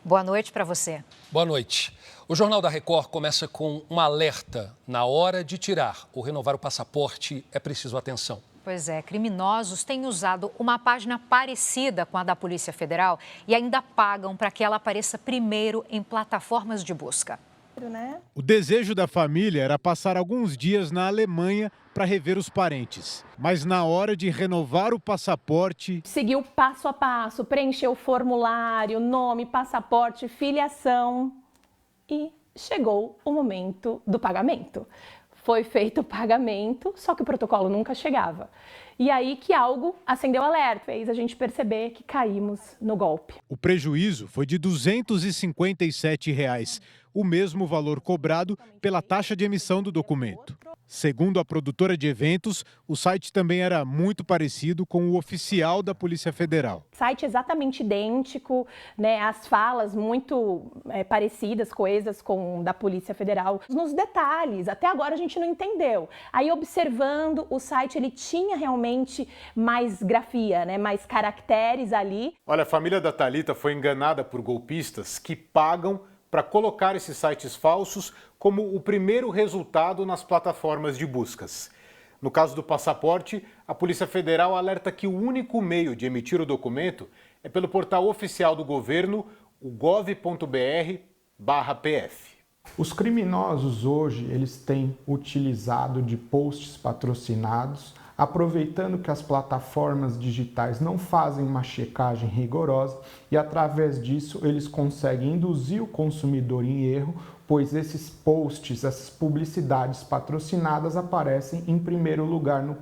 Boa noite para você. Boa noite. O Jornal da Record começa com um alerta. Na hora de tirar ou renovar o passaporte, é preciso atenção. Pois é, criminosos têm usado uma página parecida com a da Polícia Federal e ainda pagam para que ela apareça primeiro em plataformas de busca. O desejo da família era passar alguns dias na Alemanha para rever os parentes. Mas na hora de renovar o passaporte... Seguiu passo a passo, preencheu o formulário, nome, passaporte, filiação e chegou o momento do pagamento. Foi feito o pagamento, só que o protocolo nunca chegava. E aí que algo acendeu alerta, fez a gente perceber que caímos no golpe. O prejuízo foi de R$ 257, o mesmo valor cobrado pela taxa de emissão do documento. Segundo a produtora de eventos, o site também era muito parecido com o oficial da Polícia Federal. Site exatamente idêntico, né? As falas muito parecidas, coesas com o da Polícia Federal. Nos detalhes, até agora a gente não entendeu. Aí observando, o site ele tinha realmente mais grafia, né? Mais caracteres ali. Olha, a família da Thalita foi enganada por golpistas que pagam para colocar esses sites falsos como o primeiro resultado nas plataformas de buscas. No caso do passaporte, a Polícia Federal alerta que o único meio de emitir o documento é pelo portal oficial do governo, o gov.br/pf. Os criminosos hoje eles têm utilizado de posts patrocinados, aproveitando que as plataformas digitais não fazem uma checagem rigorosa e, através disso, eles conseguem induzir o consumidor em erro, pois esses posts, essas publicidades patrocinadas aparecem em primeiro lugar no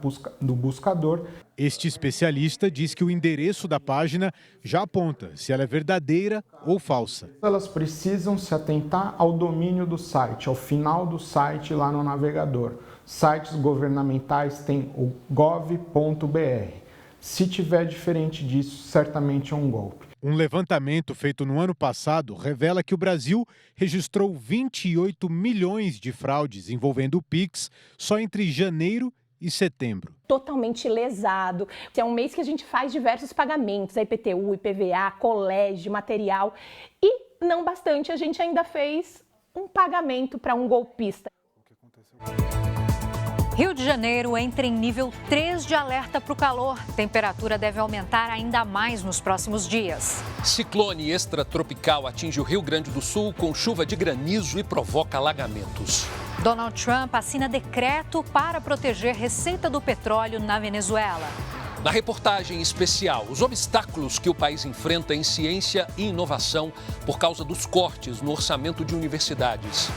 buscador. Este especialista diz que o endereço da página já aponta se ela é verdadeira ou falsa. Elas precisam se atentar ao domínio do site, ao final do site lá no navegador. Sites governamentais têm o gov.br. Se tiver diferente disso, certamente é um golpe. Um levantamento feito no ano passado revela que o Brasil registrou 28 milhões de fraudes envolvendo o Pix só entre janeiro e setembro. Totalmente lesado. É um mês que a gente faz diversos pagamentos, a IPTU, IPVA, colégio, material. E não bastante, a gente ainda fez um pagamento para um golpista. Rio de Janeiro entra em nível 3 de alerta para o calor. Temperatura deve aumentar ainda mais nos próximos dias. Ciclone extratropical atinge o Rio Grande do Sul com chuva de granizo e provoca alagamentos. Donald Trump assina decreto para proteger receita do petróleo na Venezuela. Na reportagem especial, os obstáculos que o país enfrenta em ciência e inovação por causa dos cortes no orçamento de universidades.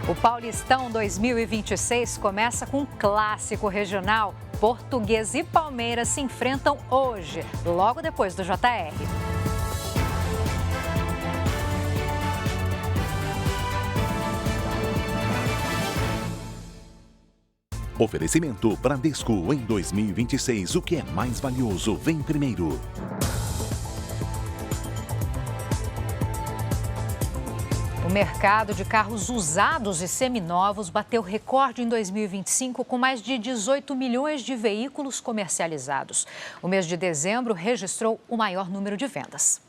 O Paulistão 2026 começa com um clássico regional. Portuguesa e Palmeiras se enfrentam hoje, logo depois do JR. Oferecimento Bradesco em 2026. O que é mais valioso vem primeiro. O mercado de carros usados e seminovos bateu recorde em 2025 com mais de 18 milhões de veículos comercializados. O mês de dezembro registrou o maior número de vendas.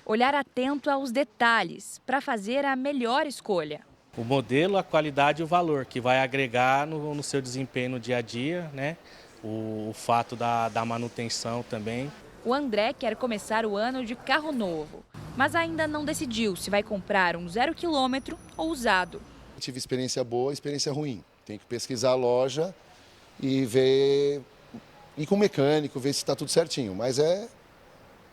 Olhar atento aos detalhes para fazer a melhor escolha. O modelo, a qualidade e o valor que vai agregar no seu desempenho no dia a dia, né? O fato da manutenção também. O André quer começar o ano de carro novo, mas ainda não decidiu se vai comprar um 0 quilômetro ou usado. Tive experiência boa, experiência ruim. Tem que pesquisar a loja e ver, ir com o mecânico, ver se está tudo certinho. Mas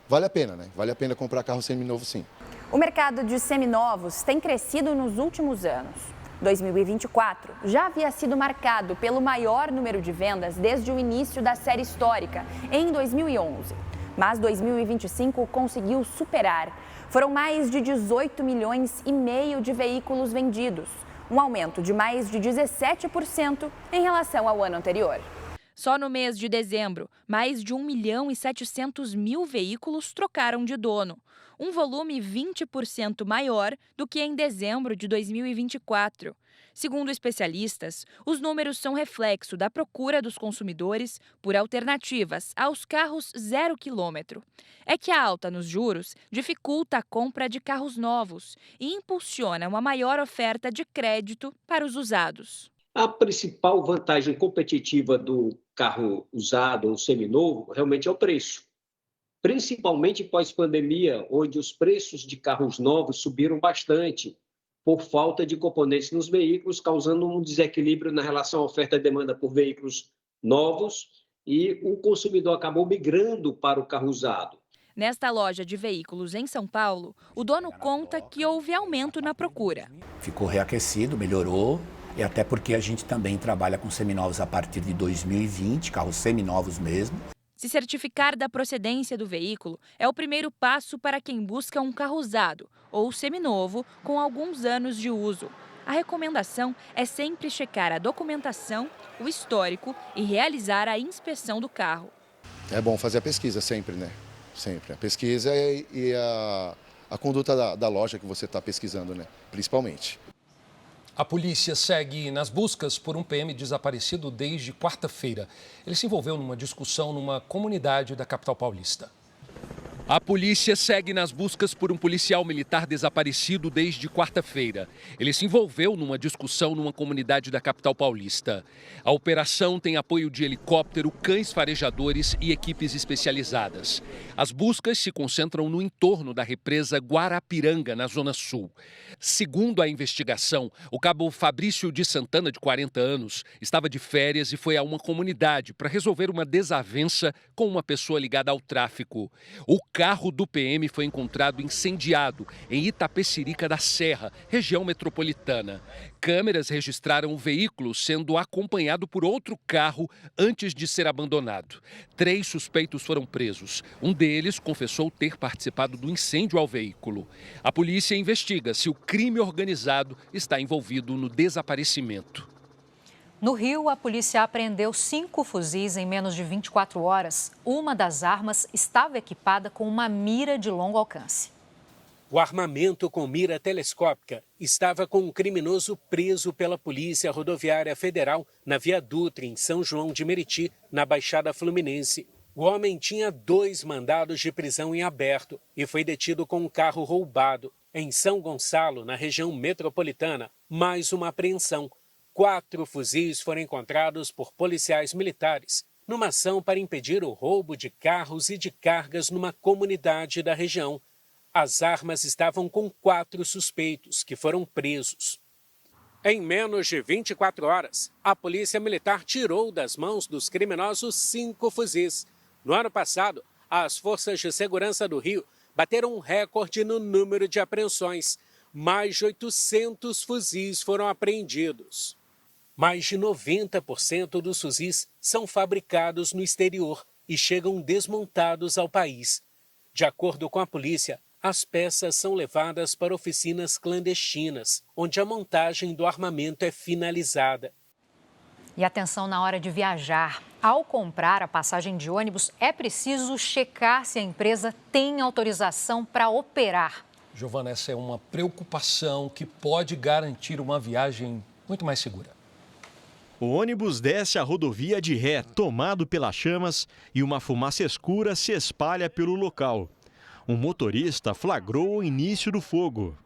vale a pena, né? Vale a pena comprar carro seminovo, sim. O mercado de seminovos tem crescido nos últimos anos. 2024 já havia sido marcado pelo maior número de vendas desde o início da série histórica, em 2011. Mas 2025 conseguiu superar. Foram mais de 18 milhões e meio de veículos vendidos, um aumento de mais de 17% em relação ao ano anterior. Só no mês de dezembro, mais de 1.700.000 veículos trocaram de dono, um volume 20% maior do que em dezembro de 2024. Segundo especialistas, os números são reflexo da procura dos consumidores por alternativas aos carros 0 quilômetro. É que a alta nos juros dificulta a compra de carros novos e impulsiona uma maior oferta de crédito para os usados. A principal vantagem competitiva do carro usado ou seminovo realmente é o preço. Principalmente pós-pandemia, onde os preços de carros novos subiram bastante por falta de componentes nos veículos, causando um desequilíbrio na relação oferta e demanda por veículos novos, e o consumidor acabou migrando para o carro usado. Nesta loja de veículos em São Paulo, o dono conta que houve aumento na procura. Ficou reaquecido, melhorou, e até porque a gente também trabalha com seminovos a partir de 2020, carros seminovos mesmo. Se certificar da procedência do veículo é o primeiro passo para quem busca um carro usado ou seminovo com alguns anos de uso. A recomendação é sempre checar a documentação, o histórico e realizar a inspeção do carro. É bom fazer a pesquisa sempre, né? Sempre. A pesquisa e a conduta da loja que você está pesquisando, né? Principalmente. A polícia segue nas buscas por um PM desaparecido desde quarta-feira. Ele se envolveu numa discussão numa comunidade da capital paulista. A polícia segue nas buscas por um policial militar desaparecido desde quarta-feira. Ele se envolveu numa discussão numa comunidade da capital paulista. A operação tem apoio de helicóptero, cães farejadores e equipes especializadas. As buscas se concentram no entorno da represa Guarapiranga, na Zona Sul. Segundo a investigação, o cabo Fabrício de Santana, de 40 anos, estava de férias e foi a uma comunidade para resolver uma desavença com uma pessoa ligada ao tráfico. O carro do PM foi encontrado incendiado em Itapecerica da Serra, região metropolitana. Câmeras registraram o veículo sendo acompanhado por outro carro antes de ser abandonado. 3 suspeitos foram presos. Um deles confessou ter participado do incêndio ao veículo. A polícia investiga se o crime organizado está envolvido no desaparecimento. No Rio, a polícia apreendeu 5 fuzis em menos de 24 horas. Uma das armas estava equipada com uma mira de longo alcance. O armamento com mira telescópica estava com um criminoso preso pela Polícia Rodoviária Federal na Via Dutra, em São João de Meriti, na Baixada Fluminense. O homem tinha 2 mandados de prisão em aberto e foi detido com um carro roubado. Em São Gonçalo, na região metropolitana, mais uma apreensão. 4 fuzis foram encontrados por policiais militares numa ação para impedir o roubo de carros e de cargas numa comunidade da região. As armas estavam com 4 suspeitos que foram presos. Em menos de 24 horas, a Polícia Militar tirou das mãos dos criminosos 5 fuzis. No ano passado, as forças de segurança do Rio bateram um recorde no número de apreensões. Mais de 800 fuzis foram apreendidos. Mais de 90% dos fuzis são fabricados no exterior e chegam desmontados ao país. De acordo com a polícia, as peças são levadas para oficinas clandestinas, onde a montagem do armamento é finalizada. E atenção na hora de viajar. Ao comprar a passagem de ônibus, é preciso checar se a empresa tem autorização para operar. Giovana, essa é uma preocupação que pode garantir uma viagem muito mais segura. O ônibus desce a rodovia de ré, tomado pelas chamas, e uma fumaça escura se espalha pelo local. Um motorista flagrou o início do fogo.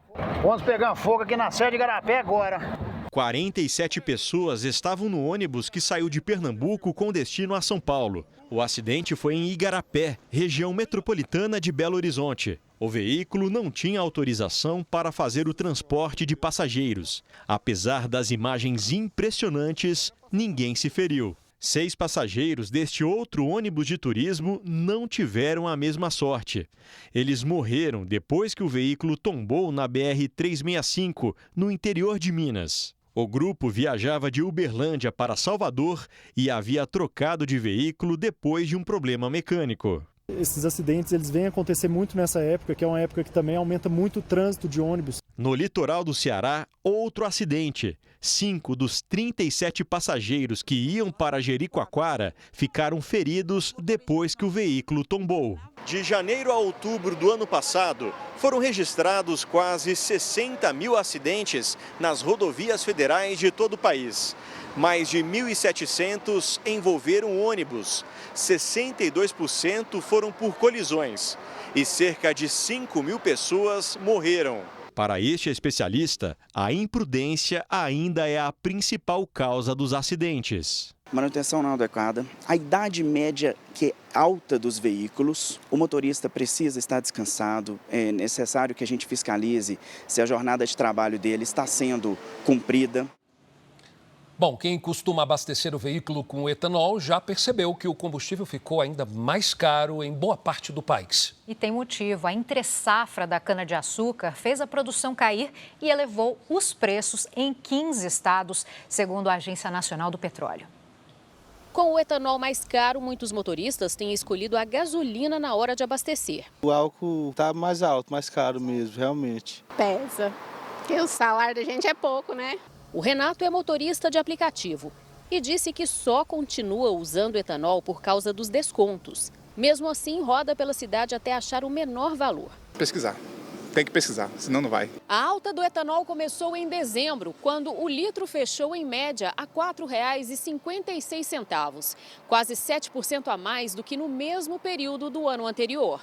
Vamos pegar fogo aqui na Serra de Igarapé agora. 47 pessoas estavam no ônibus que saiu de Pernambuco com destino a São Paulo. O acidente foi em Igarapé, região metropolitana de Belo Horizonte. O veículo não tinha autorização para fazer o transporte de passageiros. Apesar das imagens impressionantes, ninguém se feriu. 6 passageiros deste outro ônibus de turismo não tiveram a mesma sorte. Eles morreram depois que o veículo tombou na BR-365, no interior de Minas. O grupo viajava de Uberlândia para Salvador e havia trocado de veículo depois de um problema mecânico. Esses acidentes eles vêm acontecer muito nessa época, que é uma época que também aumenta muito o trânsito de ônibus. No litoral do Ceará, outro acidente. 5 dos 37 passageiros que iam para Jericoacoara ficaram feridos depois que o veículo tombou. De janeiro a outubro do ano passado, foram registrados quase 60 mil acidentes nas rodovias federais de todo o país. Mais de 1.700 envolveram ônibus, 62% foram por colisões e cerca de 5 mil pessoas morreram. Para este especialista, a imprudência ainda é a principal causa dos acidentes. Manutenção não adequada, a idade média que é alta dos veículos, o motorista precisa estar descansado, é necessário que a gente fiscalize se a jornada de trabalho dele está sendo cumprida. Bom, quem costuma abastecer o veículo com etanol já percebeu que o combustível ficou ainda mais caro em boa parte do país. E tem motivo. A entre-safra da cana-de-açúcar fez a produção cair e elevou os preços em 15 estados, segundo a Agência Nacional do Petróleo. Com o etanol mais caro, muitos motoristas têm escolhido a gasolina na hora de abastecer. O álcool está mais alto, mais caro mesmo, realmente. Pesa, porque o salário da gente é pouco, né? O Renato é motorista de aplicativo e disse que só continua usando etanol por causa dos descontos. Mesmo assim, roda pela cidade até achar o menor valor. Pesquisar. Tem que pesquisar, senão não vai. A alta do etanol começou em dezembro, quando o litro fechou em média a R$ 4,56, quase 7% a mais do que no mesmo período do ano anterior.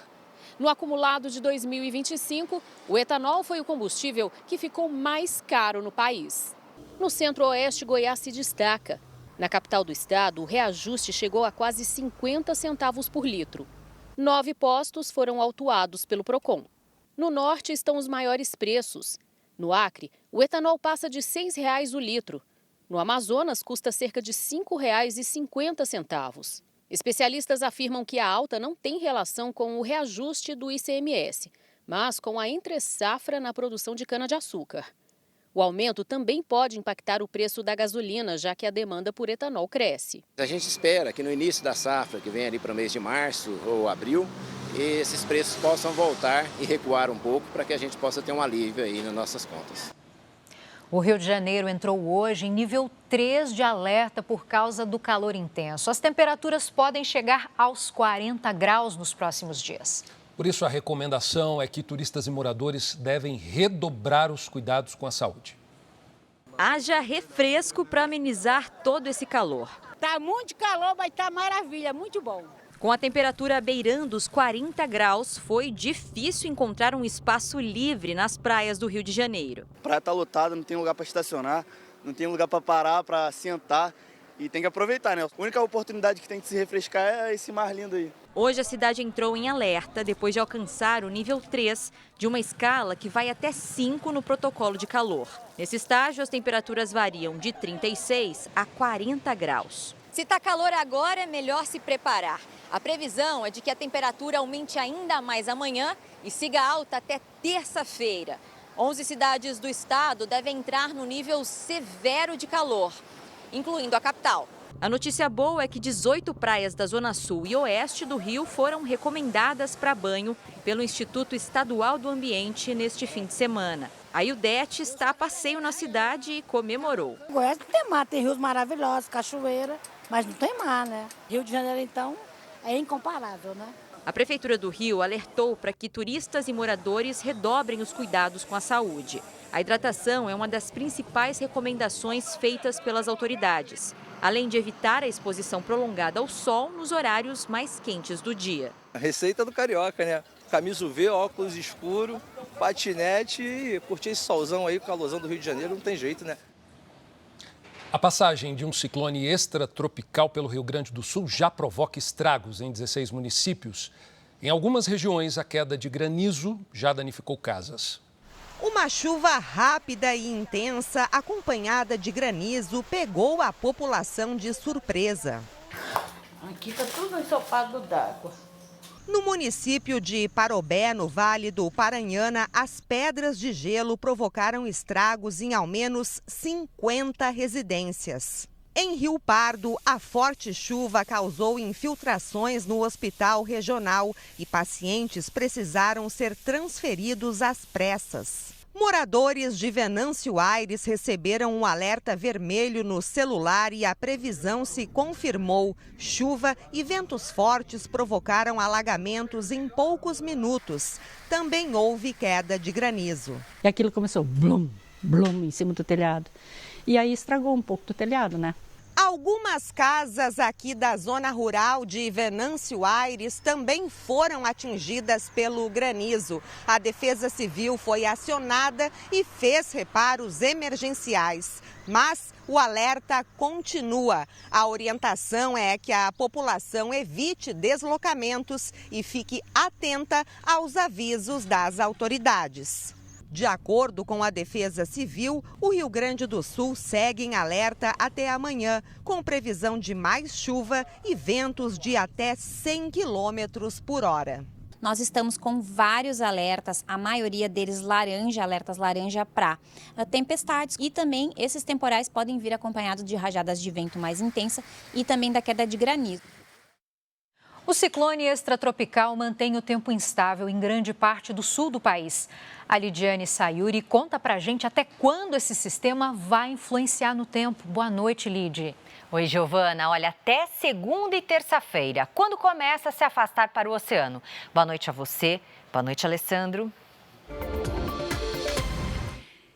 No acumulado de 2025, o etanol foi o combustível que ficou mais caro no país. No centro-oeste, Goiás se destaca. Na capital do estado, o reajuste chegou a quase 50 centavos por litro. 9 postos foram autuados pelo Procon. No norte estão os maiores preços. No Acre, o etanol passa de R$ 6,00 o litro. No Amazonas, custa cerca de R$ 5,50. Especialistas afirmam que a alta não tem relação com o reajuste do ICMS, mas com a entre-safra na produção de cana-de-açúcar. O aumento também pode impactar o preço da gasolina, já que a demanda por etanol cresce. A gente espera que no início da safra, que vem ali para o mês de março ou abril, esses preços possam voltar e recuar um pouco para que a gente possa ter um alívio aí nas nossas contas. O Rio de Janeiro entrou hoje em nível 3 de alerta por causa do calor intenso. As temperaturas podem chegar aos 40 graus nos próximos dias. Por isso, a recomendação é que turistas e moradores devem redobrar os cuidados com a saúde. Haja refresco para amenizar todo esse calor. Tá muito calor, vai estar maravilha, muito bom. Com a temperatura beirando os 40 graus, foi difícil encontrar um espaço livre nas praias do Rio de Janeiro. A praia está lotada, não tem lugar para estacionar, não tem lugar para parar, para sentar e tem que aproveitar, né? A única oportunidade que tem de se refrescar é esse mar lindo aí. Hoje a cidade entrou em alerta depois de alcançar o nível 3 de uma escala que vai até 5 no protocolo de calor. Nesse estágio, as temperaturas variam de 36 a 40 graus. Se está calor agora, é melhor se preparar. A previsão é de que a temperatura aumente ainda mais amanhã e siga alta até terça-feira. 11 cidades do estado devem entrar no nível severo de calor, incluindo a capital. A notícia boa é que 18 praias da Zona Sul e Oeste do Rio foram recomendadas para banho pelo Instituto Estadual do Ambiente neste fim de semana. A Iudete está a passeio na cidade e comemorou. Goiás não tem mar, tem rios maravilhosos, cachoeira, mas não tem mar, né? Rio de Janeiro, então, é incomparável, né? A Prefeitura do Rio alertou para que turistas e moradores redobrem os cuidados com a saúde. A hidratação é uma das principais recomendações feitas pelas autoridades, além de evitar a exposição prolongada ao sol nos horários mais quentes do dia. A receita do carioca, né? Camisa UV, óculos escuro, patinete e curtir esse solzão aí, o calorzão do Rio de Janeiro, não tem jeito, né? A passagem de um ciclone extratropical pelo Rio Grande do Sul já provoca estragos em 16 municípios. Em algumas regiões, a queda de granizo já danificou casas. Uma chuva rápida e intensa, acompanhada de granizo, pegou a população de surpresa. Aqui está tudo ensopado d'água. No município de Parobé, no Vale do Paranhana, as pedras de gelo provocaram estragos em ao menos 50 residências. Em Rio Pardo, a forte chuva causou infiltrações no hospital regional e pacientes precisaram ser transferidos às pressas. Moradores de Venâncio Aires receberam um alerta vermelho no celular e a previsão se confirmou. Chuva e ventos fortes provocaram alagamentos em poucos minutos. Também houve queda de granizo. E aquilo começou blum, blum em cima do telhado. E aí estragou um pouco do telhado, né? Algumas casas aqui da zona rural de Venâncio Aires também foram atingidas pelo granizo. A Defesa Civil foi acionada e fez reparos emergenciais. Mas o alerta continua. A orientação é que a população evite deslocamentos e fique atenta aos avisos das autoridades. De acordo com a Defesa Civil, o Rio Grande do Sul segue em alerta até amanhã, com previsão de mais chuva e ventos de até 100 km por hora. Nós estamos com vários alertas, a maioria deles laranja, alertas laranja para tempestades. E também esses temporais podem vir acompanhados de rajadas de vento mais intensa e também da queda de granizo. O ciclone extratropical mantém o tempo instável em grande parte do sul do país. A Lidiane Sayuri conta pra gente até quando esse sistema vai influenciar no tempo. Boa noite, Lid. Oi, Giovana. Olha, até segunda e terça-feira, quando começa a se afastar para o oceano. Boa noite a você. Boa noite, Alessandro.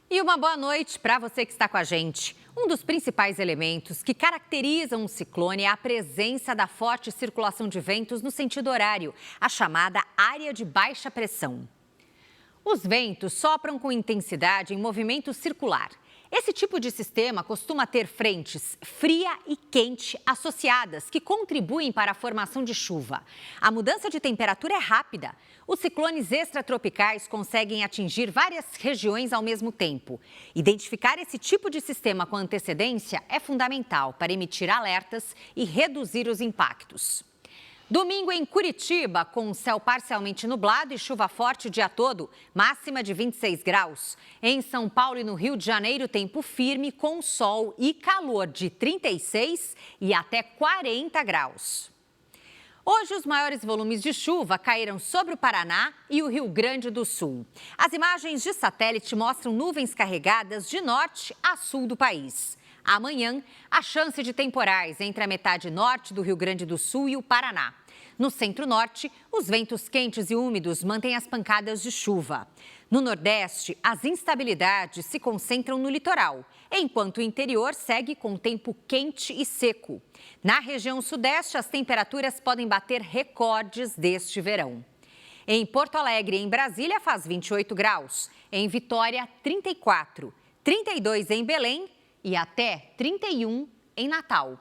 E uma boa noite para você que está com a gente. Um dos principais elementos que caracterizam um ciclone é a presença da forte circulação de ventos no sentido horário, a chamada área de baixa pressão. Os ventos sopram com intensidade em movimento circular. Esse tipo de sistema costuma ter frentes fria e quente associadas, que contribuem para a formação de chuva. A mudança de temperatura é rápida. Os ciclones extratropicais conseguem atingir várias regiões ao mesmo tempo. Identificar esse tipo de sistema com antecedência é fundamental para emitir alertas e reduzir os impactos. Domingo em Curitiba, com céu parcialmente nublado e chuva forte o dia todo, máxima de 26 graus. Em São Paulo e no Rio de Janeiro, tempo firme com sol e calor de 36 e até 40 graus. Hoje, os maiores volumes de chuva caíram sobre o Paraná e o Rio Grande do Sul. As imagens de satélite mostram nuvens carregadas de norte a sul do país. Amanhã, a chance de temporais entre a metade norte do Rio Grande do Sul e o Paraná. No centro-norte, os ventos quentes e úmidos mantêm as pancadas de chuva. No Nordeste, as instabilidades se concentram no litoral, enquanto o interior segue com tempo quente e seco. Na região Sudeste, as temperaturas podem bater recordes deste verão. Em Porto Alegre e em Brasília, faz 28 graus. Em Vitória, 34. 32 em Belém e até 31 em Natal.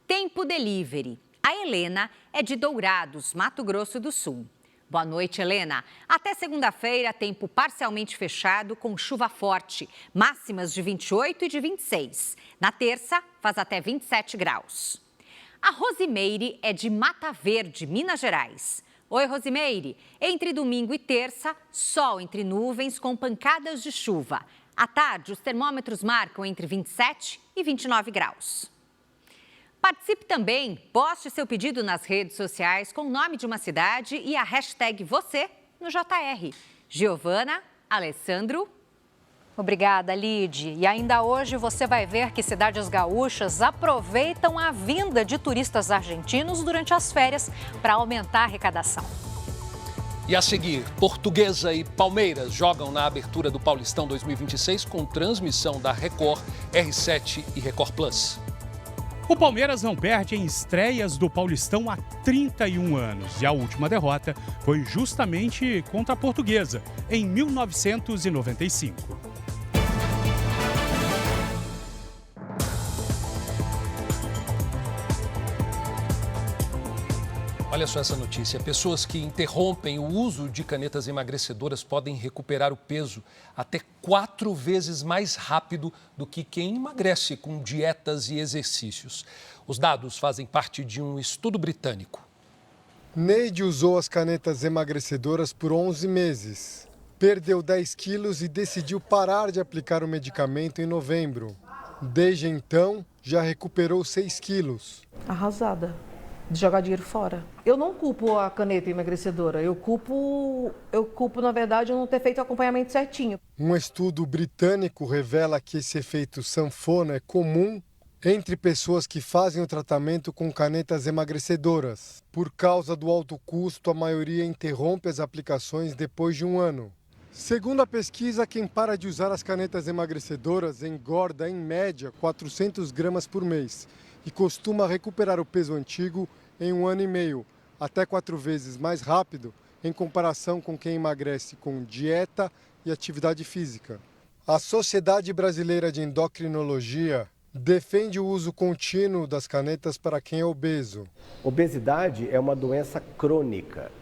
Tempo delivery. A Helena é de Dourados, Mato Grosso do Sul. Boa noite, Helena. Até segunda-feira, tempo parcialmente fechado com chuva forte. Máximas de 28 e de 26. Na terça, faz até 27 graus. A Rosimeire é de Mata Verde, Minas Gerais. Oi, Rosimeire. Entre domingo e terça, sol entre nuvens com pancadas de chuva. À tarde, os termômetros marcam entre 27 e 29 graus. Participe também, poste seu pedido nas redes sociais com o nome de uma cidade e a hashtag você no JR. Giovana, Alessandro. Obrigada, Lid. E ainda hoje você vai ver que cidades gaúchas aproveitam a vinda de turistas argentinos durante as férias para aumentar a arrecadação. E a seguir, Portuguesa e Palmeiras jogam na abertura do Paulistão 2026 com transmissão da Record, R7 e Record Plus. O Palmeiras não perde em estreias do Paulistão há 31 anos e a última derrota foi justamente contra a Portuguesa, em 1995. Olha só essa notícia. Pessoas que interrompem o uso de canetas emagrecedoras podem recuperar o peso até 4 vezes mais rápido do que quem emagrece com dietas e exercícios. Os dados fazem parte de um estudo britânico. Neide usou as canetas emagrecedoras por 11 meses. Perdeu 10 quilos e decidiu parar de aplicar o medicamento em novembro. Desde então, já recuperou 6 quilos. Arrasada. de jogar dinheiro fora. Eu não culpo a caneta emagrecedora, eu culpo, na verdade, eu não ter feito o acompanhamento certinho. Um estudo britânico revela que esse efeito sanfona é comum entre pessoas que fazem o tratamento com canetas emagrecedoras. Por causa do alto custo, a maioria interrompe as aplicações depois de um ano. Segundo a pesquisa, quem para de usar as canetas emagrecedoras engorda, em média, 400 gramas por mês e costuma recuperar o peso antigo em 1 ano e meio, até 4 vezes mais rápido em comparação com quem emagrece com dieta e atividade física. A Sociedade Brasileira de Endocrinologia defende o uso contínuo das canetas para quem é obeso. Obesidade é uma doença crônica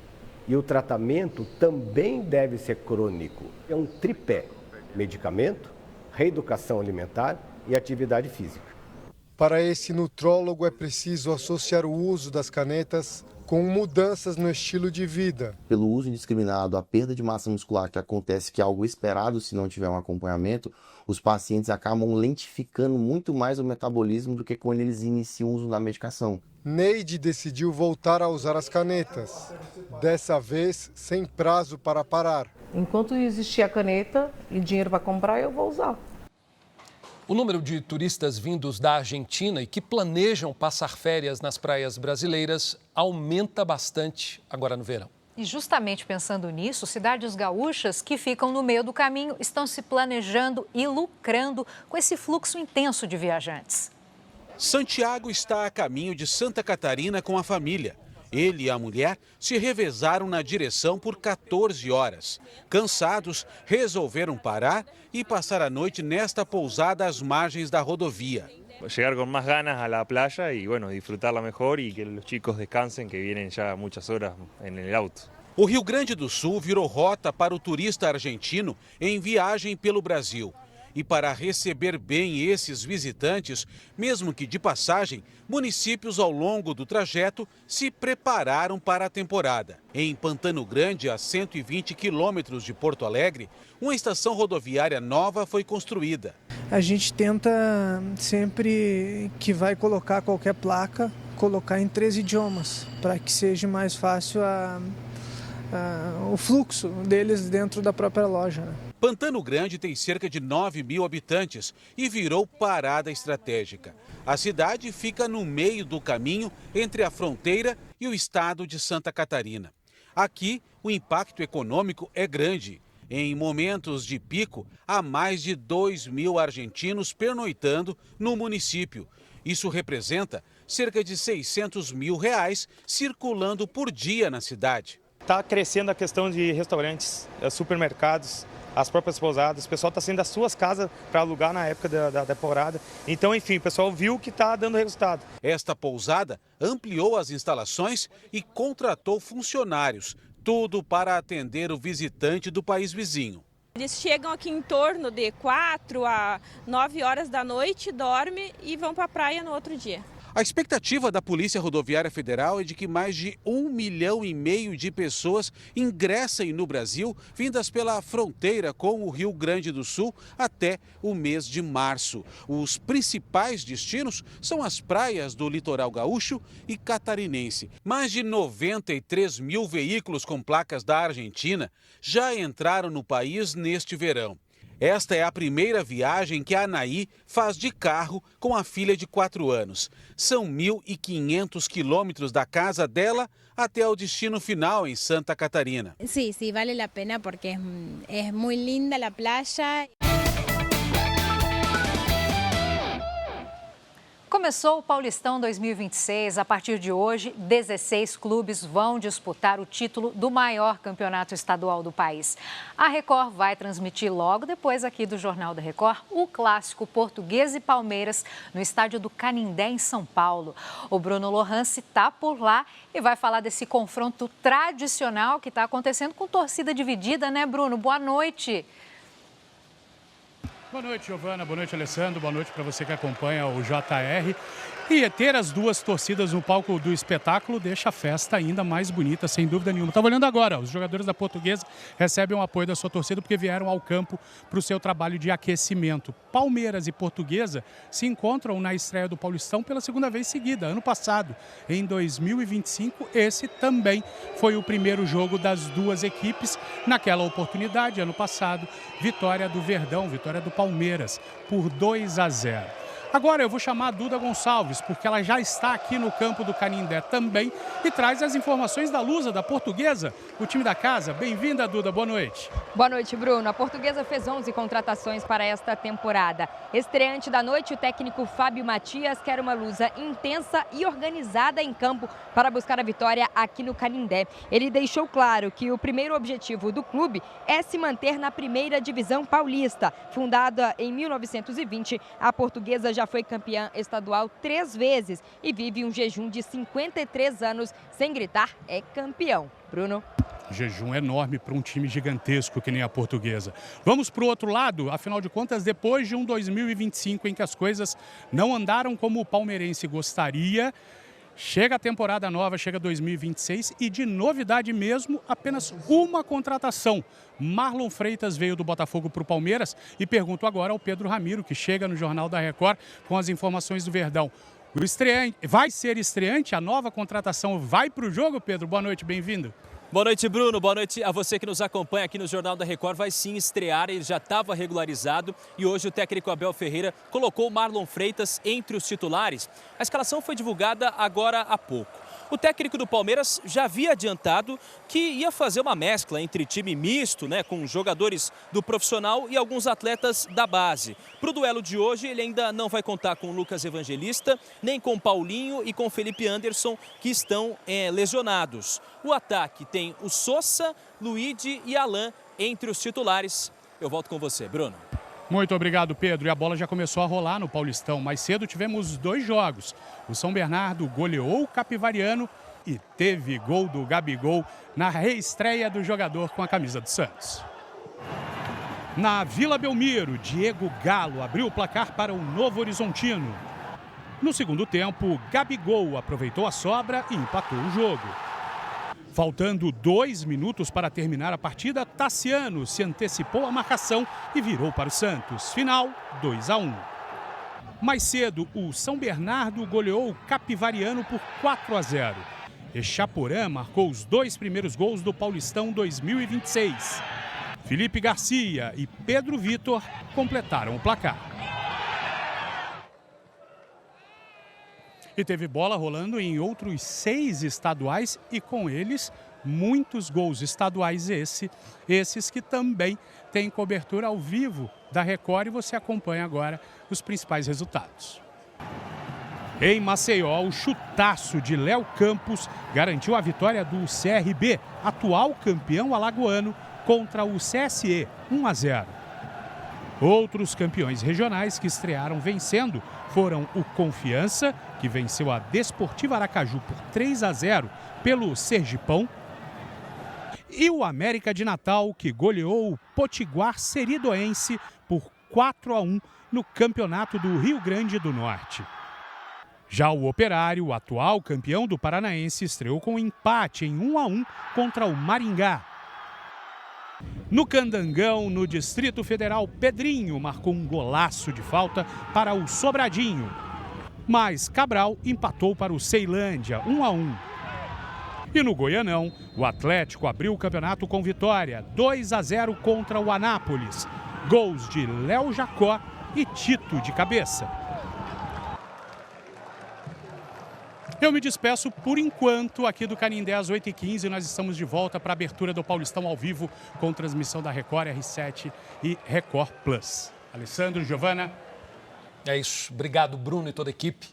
e o tratamento também deve ser crônico. É um tripé: medicamento, reeducação alimentar e atividade física. Para esse nutrólogo, é preciso associar o uso das canetas com mudanças no estilo de vida. Pelo uso indiscriminado, a perda de massa muscular, que acontece, que é algo esperado se não tiver um acompanhamento, os pacientes acabam lentificando muito mais o metabolismo do que quando eles iniciam o uso da medicação. Neide decidiu voltar a usar as canetas, dessa vez sem prazo para parar. Enquanto existir a caneta e dinheiro para comprar, eu vou usar. O número de turistas vindos da Argentina e que planejam passar férias nas praias brasileiras aumenta bastante agora no verão. E justamente pensando nisso, cidades gaúchas que ficam no meio do caminho estão se planejando e lucrando com esse fluxo intenso de viajantes. Santiago está a caminho de Santa Catarina com a família. Ele e a mulher se revezaram na direção por 14 horas. Cansados, resolveram parar e passar a noite nesta pousada às margens da rodovia. Llegar con más ganas a la playa y bueno, disfrutarla mejor y que los chicos descansen, que vienen ya muchas horas en el auto. O Rio Grande do Sul virou rota para o turista argentino em viagem pelo Brasil. E para receber bem esses visitantes, mesmo que de passagem, municípios ao longo do trajeto se prepararam para a temporada. Em Pantano Grande, a 120 quilômetros de Porto Alegre, uma estação rodoviária nova foi construída. A gente tenta sempre que vai colocar qualquer placa, colocar em 3 idiomas, para que seja mais fácil o fluxo deles dentro da própria loja, né? Pantano Grande tem cerca de 9.000 habitantes e virou parada estratégica. A cidade fica no meio do caminho entre a fronteira e o estado de Santa Catarina. Aqui, o impacto econômico é grande. Em momentos de pico, há mais de 2.000 argentinos pernoitando no município. Isso representa cerca de R$600 mil circulando por dia na cidade. Está crescendo a questão de restaurantes, supermercados, as próprias pousadas. O pessoal está saindo das suas casas para alugar na época da temporada. Então, enfim, o pessoal viu que está dando resultado. Esta pousada ampliou as instalações e contratou funcionários, tudo para atender o visitante do país vizinho. Eles chegam aqui em torno de 4 a 9 horas da noite, dormem e vão para a praia no outro dia. A expectativa da Polícia Rodoviária Federal é de que mais de 1,5 milhão de pessoas ingressem no Brasil, vindas pela fronteira com o Rio Grande do Sul até o mês de março. Os principais destinos são as praias do litoral gaúcho e catarinense. Mais de 93 mil veículos com placas da Argentina já entraram no país neste verão. Esta é a primeira viagem que a Anaí faz de carro com a filha de 4 anos. São 1.500 quilômetros da casa dela até o destino final em Santa Catarina. Sim, vale a pena porque é muito linda a praia. Começou o Paulistão 2026. A partir de hoje, 16 clubes vão disputar o título do maior campeonato estadual do país. A Record vai transmitir logo depois aqui do Jornal da Record o clássico Portuguesa e Palmeiras no estádio do Canindé, em São Paulo. O Bruno Lohance está por lá e vai falar desse confronto tradicional que está acontecendo com torcida dividida, né, Bruno? Boa noite. Boa noite, Giovana. Boa noite, Alessandro. Boa noite para você que acompanha o JR. E ter as duas torcidas no palco do espetáculo deixa a festa ainda mais bonita, sem dúvida nenhuma. Estava olhando agora, os jogadores da Portuguesa recebem o apoio da sua torcida porque vieram ao campo para o seu trabalho de aquecimento. Palmeiras e Portuguesa se encontram na estreia do Paulistão pela segunda vez seguida. Ano passado, em 2025, esse também foi o primeiro jogo das duas equipes. Naquela oportunidade, ano passado, vitória do Verdão, vitória do Palmeiras, por 2-0. Agora eu vou chamar a Duda Gonçalves, porque ela já está aqui no campo do Canindé também e traz as informações da Lusa, da Portuguesa, o time da casa. Bem-vinda, Duda, boa noite. Boa noite, Bruno. A Portuguesa fez 11 contratações para esta temporada. Estreante da noite, o técnico Fábio Matias quer uma Lusa intensa e organizada em campo para buscar a vitória aqui no Canindé. Ele deixou claro que o primeiro objetivo do clube é se manter na primeira divisão paulista. Fundada em 1920, a Portuguesa já foi campeã estadual 3 vezes e vive um jejum de 53 anos sem gritar é campeão. Bruno. Jejum enorme para um time gigantesco que nem a Portuguesa. Vamos para o outro lado, afinal de contas, depois de um 2025 em que as coisas não andaram como o palmeirense gostaria, chega a temporada nova, chega 2026 e de novidade mesmo, apenas uma contratação. Marlon Freitas veio do Botafogo para o Palmeiras e pergunto agora ao Pedro Ramiro, que chega no Jornal da Record com as informações do Verdão. O estreante, vai ser estreante? A nova contratação vai para o jogo, Pedro? Boa noite, bem-vindo. Boa noite, Bruno. Boa noite a você que nos acompanha aqui no Jornal da Record. Vai sim estrear, ele já estava regularizado e hoje o técnico Abel Ferreira colocou o Marlon Freitas entre os titulares. A escalação foi divulgada agora há pouco. O técnico do Palmeiras já havia adiantado que ia fazer uma mescla entre time misto, com jogadores do profissional e alguns atletas da base. Para o duelo de hoje, ele ainda não vai contar com o Lucas Evangelista, nem com Paulinho e com Felipe Anderson, que estão lesionados. O ataque tem o Sosa, Luigi e Alan entre os titulares. Eu volto com você, Bruno. Muito obrigado, Pedro. E a bola já começou a rolar no Paulistão. Mais cedo tivemos 2 jogos. O São Bernardo goleou o Capivariano e teve gol do Gabigol na reestreia do jogador com a camisa do Santos. Na Vila Belmiro, Diego Galo abriu o placar para o Novo Horizontino. No segundo tempo, Gabigol aproveitou a sobra e empatou o jogo. Faltando 2 minutos para terminar a partida, Tassiano se antecipou à marcação e virou para o Santos. Final, 2-1. Mais cedo, o São Bernardo goleou o Capivariano por 4-0. Echaporã marcou os 2 primeiros gols do Paulistão 2026. Felipe Garcia e Pedro Vitor completaram o placar. E teve bola rolando em outros 6 estaduais e com eles muitos gols estaduais esses que também têm cobertura ao vivo da Record e você acompanha agora os principais resultados. Em Maceió, o chutaço de Léo Campos garantiu a vitória do CRB, atual campeão alagoano, contra o CSE, 1-0. Outros campeões regionais que estrearam vencendo foram o Confiança, que venceu a Desportiva Aracaju por 3-0 pelo Sergipão, e o América de Natal, que goleou o Potiguar Seridoense por 4-1 no Campeonato do Rio Grande do Norte. Já o Operário, o atual campeão do Paranaense, estreou com um empate em 1-1 contra o Maringá. No Candangão, no Distrito Federal, Pedrinho marcou um golaço de falta para o Sobradinho. Mas Cabral empatou para o Ceilândia, 1-1. E no Goianão, o Atlético abriu o campeonato com vitória, 2-0 contra o Anápolis. Gols de Léo Jacó e Tito de cabeça. Eu me despeço por enquanto aqui do Canindé às 8h15. Nós estamos de volta para a abertura do Paulistão ao vivo com transmissão da Record, R7 e Record Plus. Alessandro, Giovana. É isso. Obrigado, Bruno e toda a equipe.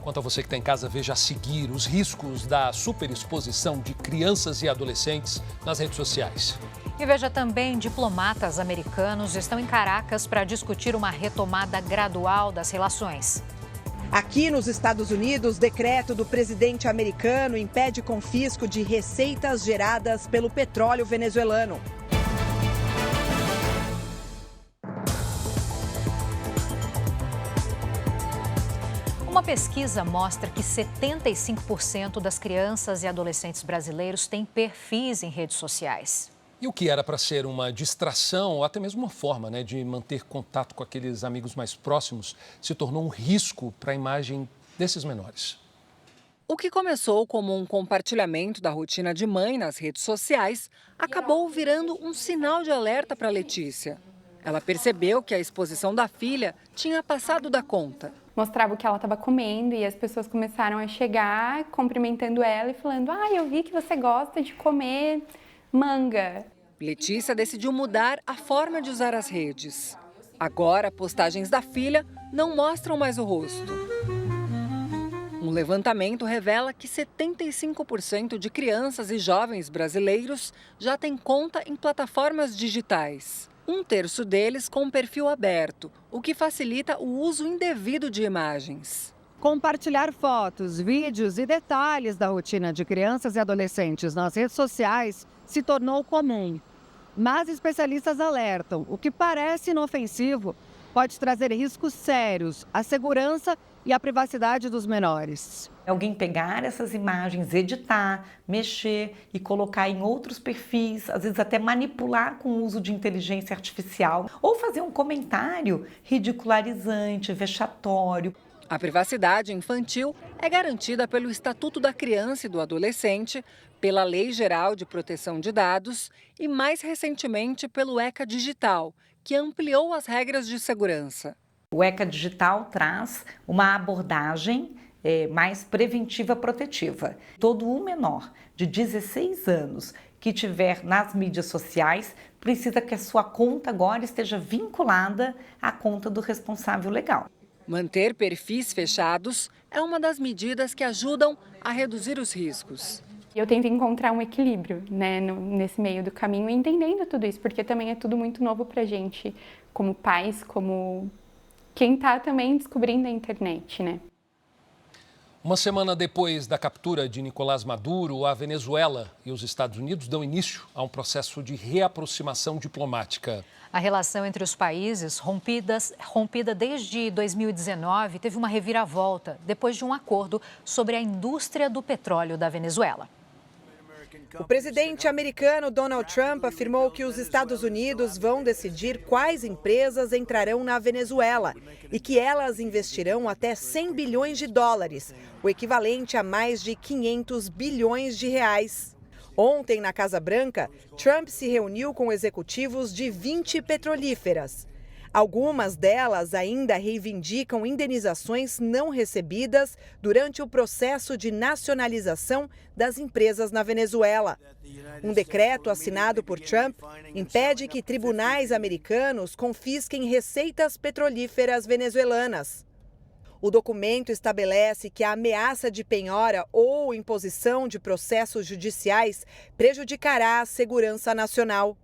Quanto a você que está em casa, veja a seguir os riscos da superexposição de crianças e adolescentes nas redes sociais. E veja também, diplomatas americanos estão em Caracas para discutir uma retomada gradual das relações. Aqui nos Estados Unidos, decreto do presidente americano impede confisco de receitas geradas pelo petróleo venezuelano. Uma pesquisa mostra que 75% das crianças e adolescentes brasileiros têm perfis em redes sociais. E o que era para ser uma distração ou até mesmo uma forma, de manter contato com aqueles amigos mais próximos se tornou um risco para a imagem desses menores. O que começou como um compartilhamento da rotina de mãe nas redes sociais acabou virando um sinal de alerta para Letícia. Ela percebeu que a exposição da filha tinha passado da conta. Mostrava o que ela estava comendo e as pessoas começaram a chegar cumprimentando ela e falando: eu vi que você gosta de comer manga. Letícia decidiu mudar a forma de usar as redes. Agora, postagens da filha não mostram mais o rosto. Um levantamento revela que 75% de crianças e jovens brasileiros já têm conta em plataformas digitais. 1/3 deles com perfil aberto, o que facilita o uso indevido de imagens. Compartilhar fotos, vídeos e detalhes da rotina de crianças e adolescentes nas redes sociais se tornou comum. Mas especialistas alertam: o que parece inofensivo pode trazer riscos sérios à segurança e à privacidade dos menores. Alguém pegar essas imagens, editar, mexer e colocar em outros perfis, às vezes até manipular com o uso de inteligência artificial, ou fazer um comentário ridicularizante, vexatório. A privacidade infantil é garantida pelo Estatuto da Criança e do Adolescente, pela Lei Geral de Proteção de Dados e, mais recentemente, pelo ECA Digital, que ampliou as regras de segurança. O ECA Digital traz uma abordagem mais preventiva protetiva. Todo menor de 16 anos que tiver nas mídias sociais precisa que a sua conta agora esteja vinculada à conta do responsável legal. Manter perfis fechados é uma das medidas que ajudam a reduzir os riscos. Eu tento encontrar um equilíbrio, nesse meio do caminho, entendendo tudo isso, porque também é tudo muito novo pra gente, como pais, como quem está também descobrindo a internet, Uma semana depois da captura de Nicolás Maduro, a Venezuela e os Estados Unidos dão início a um processo de reaproximação diplomática. A relação entre os países, rompida desde 2019, teve uma reviravolta depois de um acordo sobre a indústria do petróleo da Venezuela. O presidente americano Donald Trump afirmou que os Estados Unidos vão decidir quais empresas entrarão na Venezuela e que elas investirão até 100 bilhões de dólares, o equivalente a mais de 500 bilhões de reais. Ontem, na Casa Branca, Trump se reuniu com executivos de 20 petrolíferas. Algumas delas ainda reivindicam indenizações não recebidas durante o processo de nacionalização das empresas na Venezuela. Um decreto assinado por Trump impede que tribunais americanos confisquem receitas petrolíferas venezuelanas. O documento estabelece que a ameaça de penhora ou imposição de processos judiciais prejudicará a segurança nacional.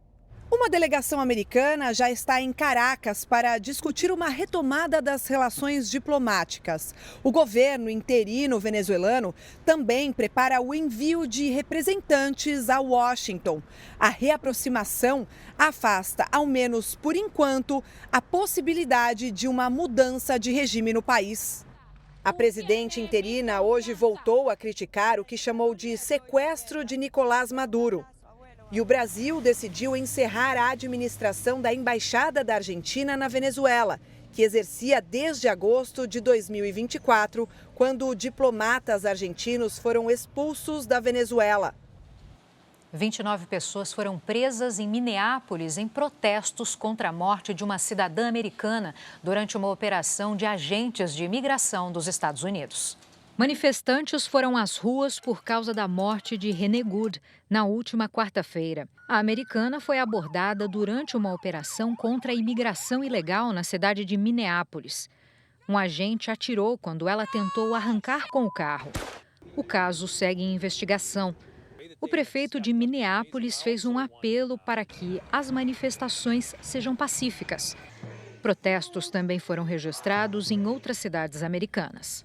Uma delegação americana já está em Caracas para discutir uma retomada das relações diplomáticas. O governo interino venezuelano também prepara o envio de representantes a Washington. A reaproximação afasta, ao menos por enquanto, a possibilidade de uma mudança de regime no país. A presidente interina hoje voltou a criticar o que chamou de sequestro de Nicolás Maduro. E o Brasil decidiu encerrar a administração da Embaixada da Argentina na Venezuela, que exercia desde agosto de 2024, quando diplomatas argentinos foram expulsos da Venezuela. 29 pessoas foram presas em Minneapolis em protestos contra a morte de uma cidadã americana durante uma operação de agentes de imigração dos Estados Unidos. Manifestantes foram às ruas por causa da morte de Renee Good na última quarta-feira. A americana foi abordada durante uma operação contra a imigração ilegal na cidade de Minneapolis. Um agente atirou quando ela tentou arrancar com o carro. O caso segue em investigação. O prefeito de Minneapolis fez um apelo para que as manifestações sejam pacíficas. Protestos também foram registrados em outras cidades americanas.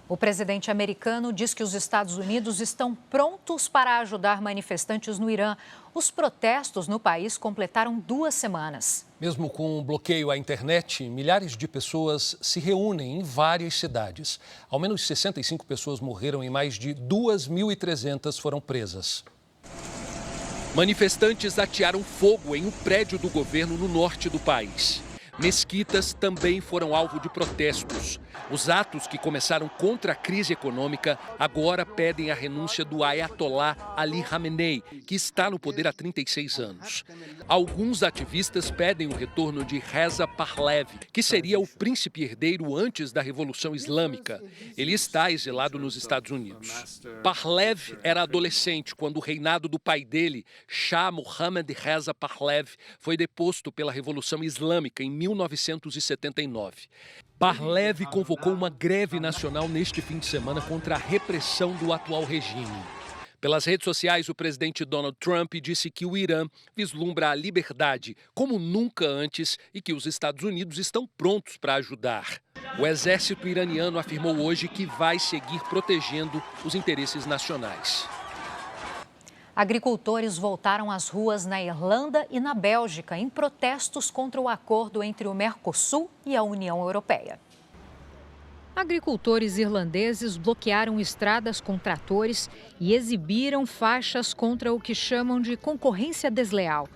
O presidente americano diz que os Estados Unidos estão prontos para ajudar manifestantes no Irã. Os protestos no país completaram 2 semanas. Mesmo com um bloqueio à internet, milhares de pessoas se reúnem em várias cidades. Ao menos 65 pessoas morreram e mais de 2.300 foram presas. Manifestantes atearam fogo em um prédio do governo no norte do país. Mesquitas também foram alvo de protestos. Os atos que começaram contra a crise econômica agora pedem a renúncia do Ayatollah Ali Khamenei, que está no poder há 36 anos. Alguns ativistas pedem o retorno de Reza Pahlavi, que seria o príncipe herdeiro antes da Revolução Islâmica. Ele está exilado nos Estados Unidos. Pahlavi era adolescente quando o reinado do pai dele, Shah Mohammad Reza Pahlavi, foi deposto pela Revolução Islâmica em 1979. Pahlavi convocou uma greve nacional neste fim de semana contra a repressão do atual regime. Pelas redes sociais, o presidente Donald Trump disse que o Irã vislumbra a liberdade como nunca antes e que os Estados Unidos estão prontos para ajudar. O exército iraniano afirmou hoje que vai seguir protegendo os interesses nacionais. Agricultores voltaram às ruas na Irlanda e na Bélgica em protestos contra o acordo entre o Mercosul e a União Europeia. Agricultores irlandeses bloquearam estradas com tratores e exibiram faixas contra o que chamam de concorrência desleal.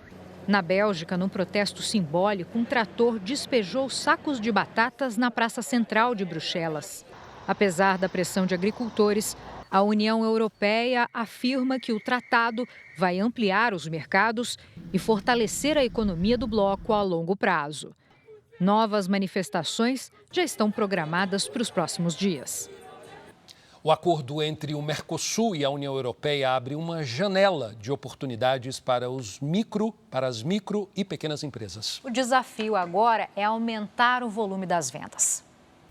Na Bélgica, num protesto simbólico, um trator despejou sacos de batatas na praça central de Bruxelas. Apesar da pressão de agricultores, a União Europeia afirma que o tratado vai ampliar os mercados e fortalecer a economia do bloco a longo prazo. Novas manifestações já estão programadas para os próximos dias. O acordo entre o Mercosul e a União Europeia abre uma janela de oportunidades para as micro e pequenas empresas. O desafio agora é aumentar o volume das vendas.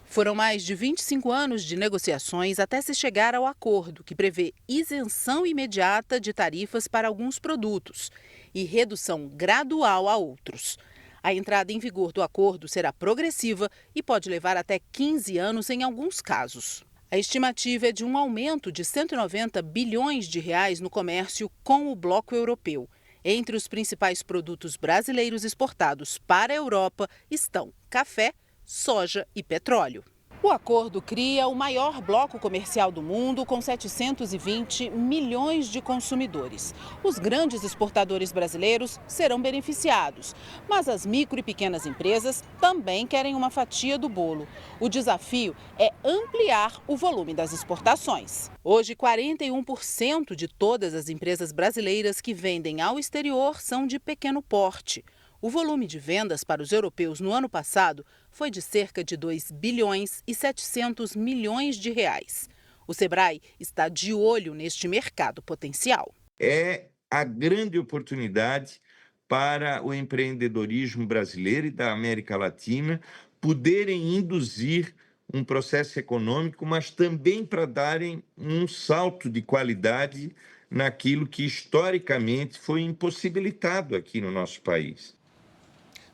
Foram mais de 25 anos de negociações até se chegar ao acordo, que prevê isenção imediata de tarifas para alguns produtos e redução gradual a outros. A entrada em vigor do acordo será progressiva e pode levar até 15 anos em alguns casos. A estimativa é de um aumento de 190 bilhões de reais no comércio com o bloco europeu. Entre os principais produtos brasileiros exportados para a Europa estão café, soja e petróleo. O acordo cria o maior bloco comercial do mundo, com 720 milhões de consumidores. Os grandes exportadores brasileiros serão beneficiados, mas as micro e pequenas empresas também querem uma fatia do bolo. O desafio é ampliar o volume das exportações. Hoje, 41% de todas as empresas brasileiras que vendem ao exterior são de pequeno porte. O volume de vendas para os europeus no ano passado foi de cerca de 2 bilhões e 700 milhões de reais. O Sebrae está de olho neste mercado potencial. É a grande oportunidade para o empreendedorismo brasileiro e da América Latina poderem induzir um processo econômico, mas também para darem um salto de qualidade naquilo que historicamente foi impossibilitado aqui no nosso país.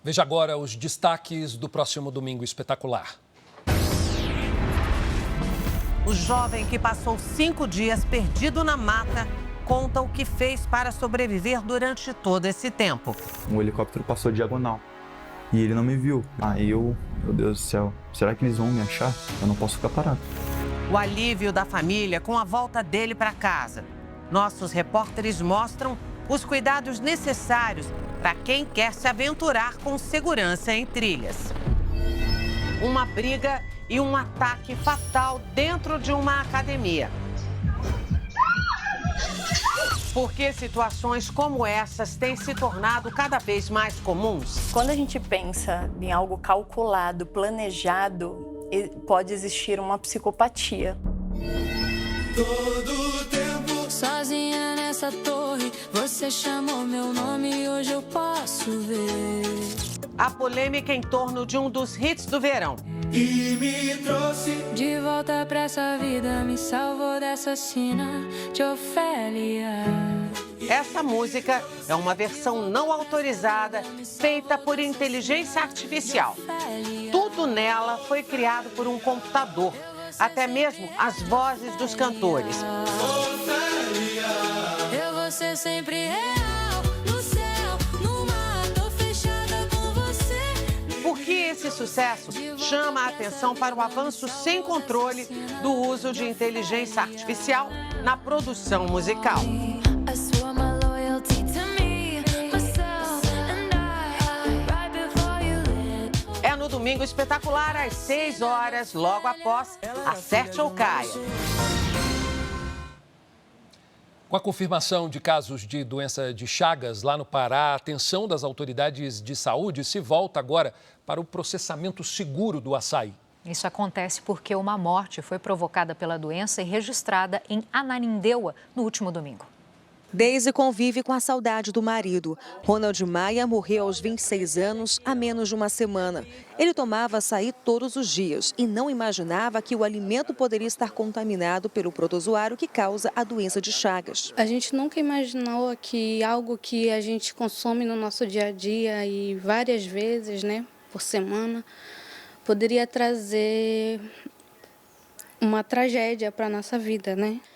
Veja agora os destaques do próximo Domingo Espetacular. O jovem que passou 5 dias perdido na mata conta o que fez para sobreviver durante todo esse tempo. Um helicóptero passou diagonal e ele não me viu. Aí meu Deus do céu, será que eles vão me achar? Eu não posso ficar parado. O alívio da família com a volta dele para casa. Nossos repórteres mostram os cuidados necessários para quem quer se aventurar com segurança em trilhas. Uma briga e um ataque fatal dentro de uma academia. Porque situações como essas têm se tornado cada vez mais comuns? Quando a gente pensa em algo calculado, planejado, pode existir uma psicopatia. Todo tempo sozinha nessa torre, você chamou meu nome e hoje eu posso ver. A polêmica em torno de um dos hits do verão. E me trouxe de volta pra essa vida, me salvou dessa sina de Ofélia. Essa música é uma versão não autorizada, feita por inteligência artificial. Tudo nela foi criado por um computador. até mesmo as vozes dos cantores. Eu vou ser sempre real, no céu, no mar, tô fechada com você. Por que esse sucesso chama a atenção para o avanço sem controle do uso de inteligência artificial na produção musical? É no Domingo Espetacular, às 6 horas, logo após Acerte ou Caia. Com a confirmação de casos de doença de Chagas lá no Pará, a atenção das autoridades de saúde se volta agora para o processamento seguro do açaí. Isso acontece porque uma morte foi provocada pela doença e registrada em Ananindeua no último domingo. Deise convive com a saudade do marido. Ronald Maia morreu aos 26 anos, há menos de uma semana. Ele tomava açaí todos os dias e não imaginava que o alimento poderia estar contaminado pelo protozoário que causa a doença de Chagas. A gente nunca imaginou que algo que a gente consome no nosso dia a dia e várias vezes, por semana, poderia trazer uma tragédia para a nossa vida,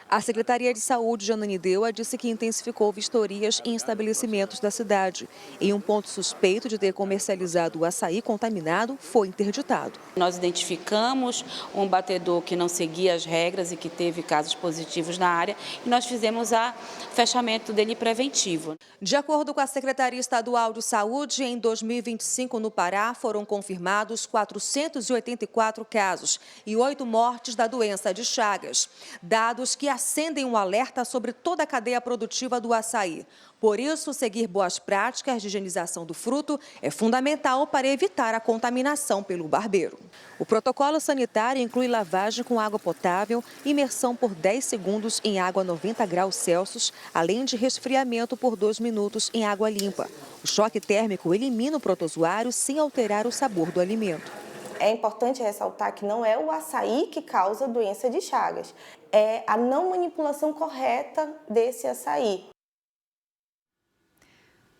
A Secretaria de Saúde de Ananindeua disse que intensificou vistorias em estabelecimentos da cidade. Em um ponto suspeito de ter comercializado o açaí contaminado, foi interditado. Nós identificamos um batedor que não seguia as regras e que teve casos positivos na área e nós fizemos o fechamento dele preventivo. De acordo com a Secretaria Estadual de Saúde, em 2025 no Pará foram confirmados 484 casos e 8 mortes da doença de Chagas. Dados que acendem um alerta sobre toda a cadeia produtiva do açaí. Por isso, seguir boas práticas de higienização do fruto é fundamental para evitar a contaminação pelo barbeiro. O protocolo sanitário inclui lavagem com água potável, imersão por 10 segundos em água a 90 graus Celsius, além de resfriamento por 2 minutos em água limpa. O choque térmico elimina o protozoário sem alterar o sabor do alimento. É importante ressaltar que não é o açaí que causa a doença de Chagas, é a não manipulação correta desse açaí.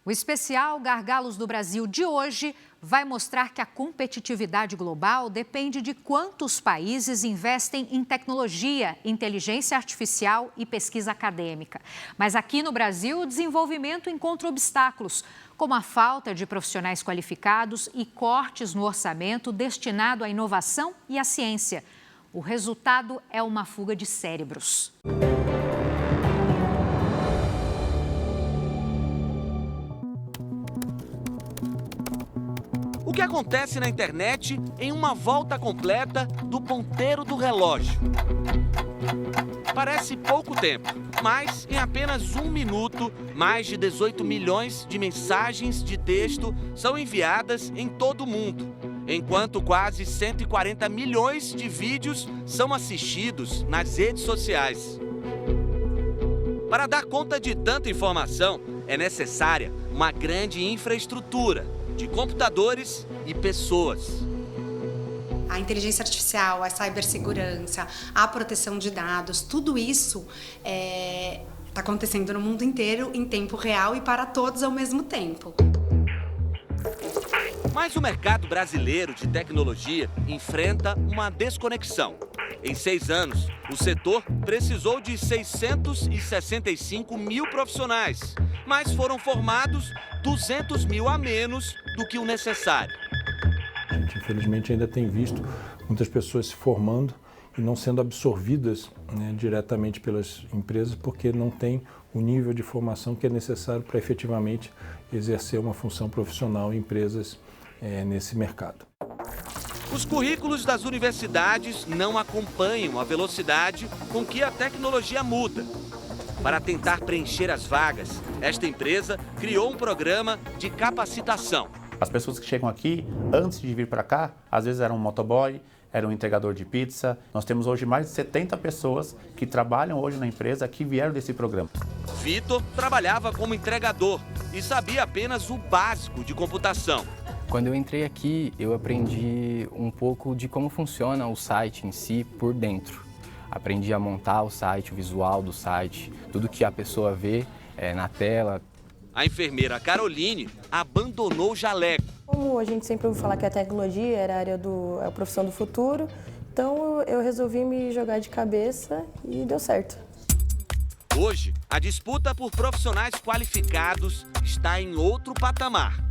O especial Gargalos do Brasil de hoje vai mostrar que a competitividade global depende de quantos países investem em tecnologia, inteligência artificial e pesquisa acadêmica. Mas aqui no Brasil, o desenvolvimento encontra obstáculos, como a falta de profissionais qualificados e cortes no orçamento destinado à inovação e à ciência. O resultado é uma fuga de cérebros. O que acontece na internet em uma volta completa do ponteiro do relógio? Parece pouco tempo, mas em apenas 1 minuto, mais de 18 milhões de mensagens de texto são enviadas em todo o mundo, enquanto quase 140 milhões de vídeos são assistidos nas redes sociais. Para dar conta de tanta informação, é necessária uma grande infraestrutura de computadores e pessoas. A inteligência artificial, a cibersegurança, a proteção de dados, tudo isso está acontecendo no mundo inteiro em tempo real e para todos ao mesmo tempo. Mas o mercado brasileiro de tecnologia enfrenta uma desconexão. Em 6 anos, o setor precisou de 665 mil profissionais, mas foram formados 200 mil a menos do que o necessário. A gente, infelizmente, ainda tem visto muitas pessoas se formando e não sendo absorvidas diretamente pelas empresas porque não tem o nível de formação que é necessário para efetivamente exercer uma função profissional em empresas nesse mercado. Os currículos das universidades não acompanham a velocidade com que a tecnologia muda. Para tentar preencher as vagas, esta empresa criou um programa de capacitação. As pessoas que chegam aqui, antes de vir para cá, às vezes eram um motoboy, era um entregador de pizza. Nós temos hoje mais de 70 pessoas que trabalham hoje na empresa que vieram desse programa. Vitor trabalhava como entregador e sabia apenas o básico de computação. Quando eu entrei aqui, eu aprendi um pouco de como funciona o site em si por dentro. Aprendi a montar o site, o visual do site, tudo que a pessoa vê na tela. A enfermeira Caroline abandonou o jaleco. Como a gente sempre ouviu falar que a tecnologia era a profissão do futuro, Então eu resolvi me jogar de cabeça e deu certo. Hoje, a disputa por profissionais qualificados está em outro patamar.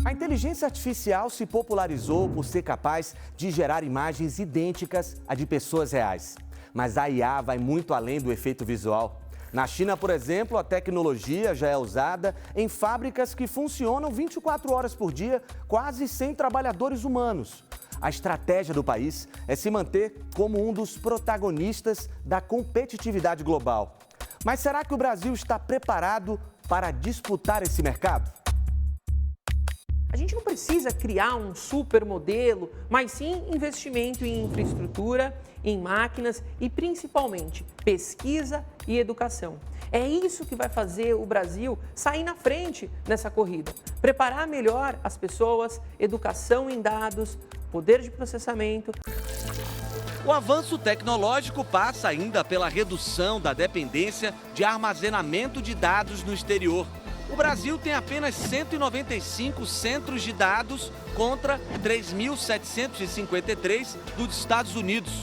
A inteligência artificial se popularizou por ser capaz de gerar imagens idênticas à de pessoas reais. Mas a IA vai muito além do efeito visual. Na China, por exemplo, a tecnologia já é usada em fábricas que funcionam 24 horas por dia, quase sem trabalhadores humanos. A estratégia do país é se manter como um dos protagonistas da competitividade global. Mas será que o Brasil está preparado para disputar esse mercado? A gente não precisa criar um supermodelo, mas sim investimento em infraestrutura, em máquinas e principalmente pesquisa e educação. É isso que vai fazer o Brasil sair na frente nessa corrida. Preparar melhor as pessoas, educação em dados, poder de processamento. O avanço tecnológico passa ainda pela redução da dependência de armazenamento de dados no exterior. O Brasil tem apenas 195 centros de dados contra 3.753 dos Estados Unidos.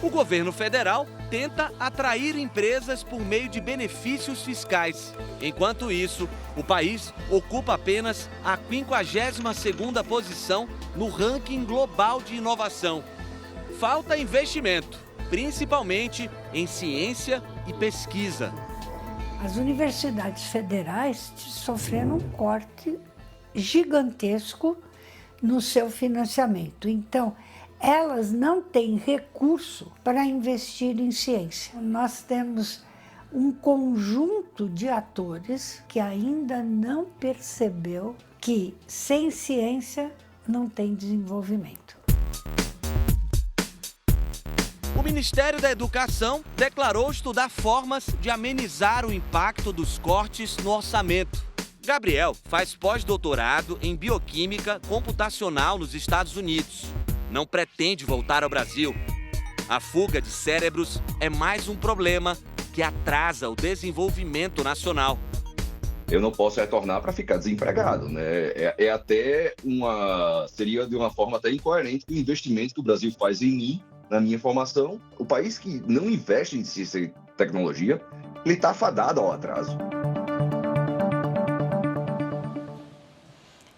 O governo federal tenta atrair empresas por meio de benefícios fiscais. Enquanto isso, o país ocupa apenas a 52ª posição no ranking global de inovação. Falta investimento, principalmente em ciência e pesquisa. As universidades federais sofreram um corte gigantesco no seu financiamento. Então, elas não têm recurso para investir em ciência. Nós temos um conjunto de atores que ainda não percebeu que sem ciência não tem desenvolvimento. O Ministério da Educação declarou estudar formas de amenizar o impacto dos cortes no orçamento. Gabriel faz pós-doutorado em bioquímica computacional nos Estados Unidos. Não pretende voltar ao Brasil. A fuga de cérebros é mais um problema que atrasa o desenvolvimento nacional. Eu não posso retornar para ficar desempregado, né? Seria de uma forma até incoerente o investimento que o Brasil faz em mim, na minha formação. O país que não investe em ciência e tecnologia, ele está fadado ao atraso.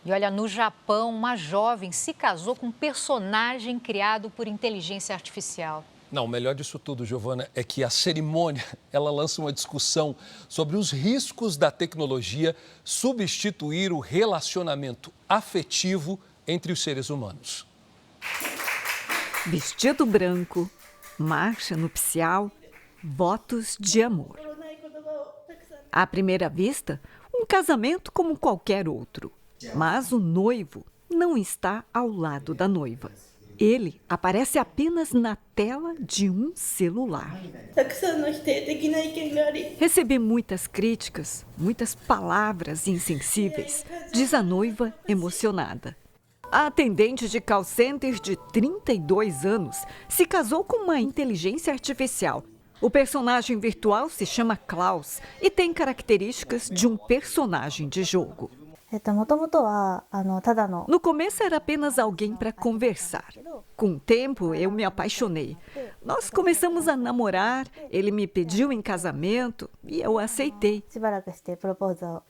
E olha, no Japão, uma jovem se casou com um personagem criado por inteligência artificial. Não, o melhor disso tudo, Giovana, é que a cerimônia, ela lança uma discussão sobre os riscos da tecnologia substituir o relacionamento afetivo entre os seres humanos. Vestido branco, marcha nupcial, votos de amor. À primeira vista, um casamento como qualquer outro. Mas o noivo não está ao lado da noiva. Ele aparece apenas na tela de um celular. Recebi muitas críticas, muitas palavras insensíveis, diz a noiva emocionada. A atendente de call center de 32 anos se casou com uma inteligência artificial. O personagem virtual se chama Klaus e tem características de um personagem de jogo. No começo era apenas alguém para conversar. Com o tempo, eu me apaixonei. Nós começamos a namorar, ele me pediu em casamento e eu aceitei.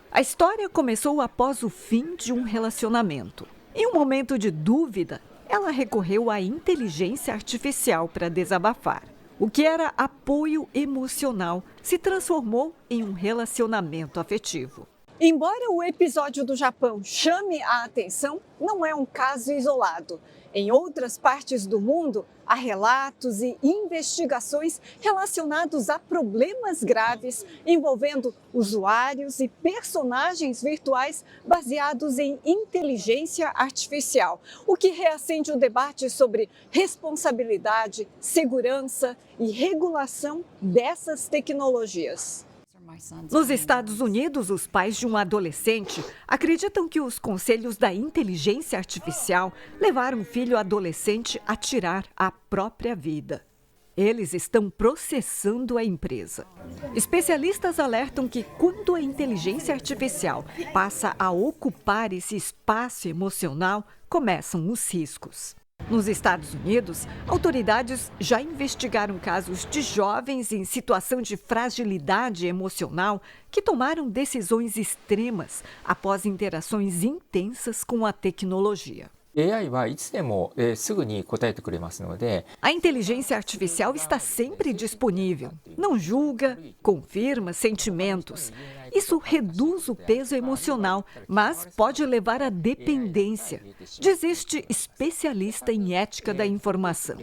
A história começou após o fim de um relacionamento. Em um momento de dúvida, ela recorreu à inteligência artificial para desabafar. O que era apoio emocional se transformou em um relacionamento afetivo. Embora o episódio do Japão chame a atenção, não é um caso isolado. Em outras partes do mundo, há relatos e investigações relacionados a problemas graves envolvendo usuários e personagens virtuais baseados em inteligência artificial, o que reacende o debate sobre responsabilidade, segurança e regulação dessas tecnologias. Nos Estados Unidos, os pais de um adolescente acreditam que os conselhos da inteligência artificial levaram o filho adolescente a tirar a própria vida. Eles estão processando a empresa. Especialistas alertam que quando a inteligência artificial passa a ocupar esse espaço emocional, começam os riscos. Nos Estados Unidos, autoridades já investigaram casos de jovens em situação de fragilidade emocional que tomaram decisões extremas após interações intensas com a tecnologia. A inteligência artificial está sempre disponível. Não julga, confirma sentimentos. Isso reduz o peso emocional, mas pode levar à dependência, diz este especialista em ética da informação.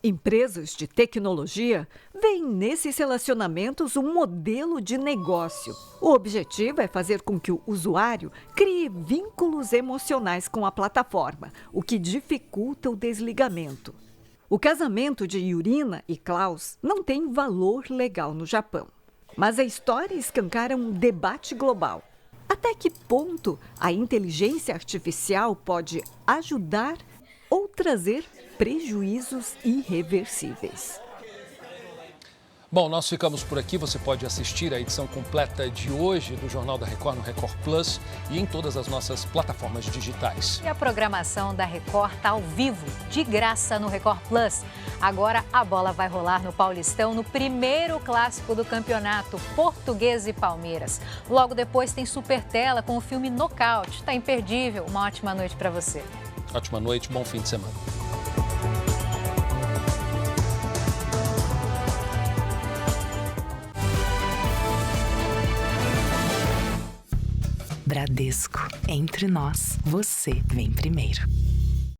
Empresas de tecnologia veem nesses relacionamentos um modelo de negócio. O objetivo é fazer com que o usuário crie vínculos emocionais com a plataforma, o que dificulta o desligamento. O casamento de Yurina e Klaus não tem valor legal no Japão. Mas a história escancara um debate global. Até que ponto a inteligência artificial pode ajudar ou trazer prejuízos irreversíveis? Bom, nós ficamos por aqui. Você pode assistir a edição completa de hoje do Jornal da Record no Record Plus e em todas as nossas plataformas digitais. E a programação da Record está ao vivo, de graça no Record Plus. Agora a bola vai rolar no Paulistão, no primeiro clássico do campeonato, Portuguesa e Palmeiras. Logo depois tem Super Tela com o filme Nocaute. Está imperdível. Uma ótima noite para você. Ótima noite, bom fim de semana. Bradesco, entre nós, você vem primeiro.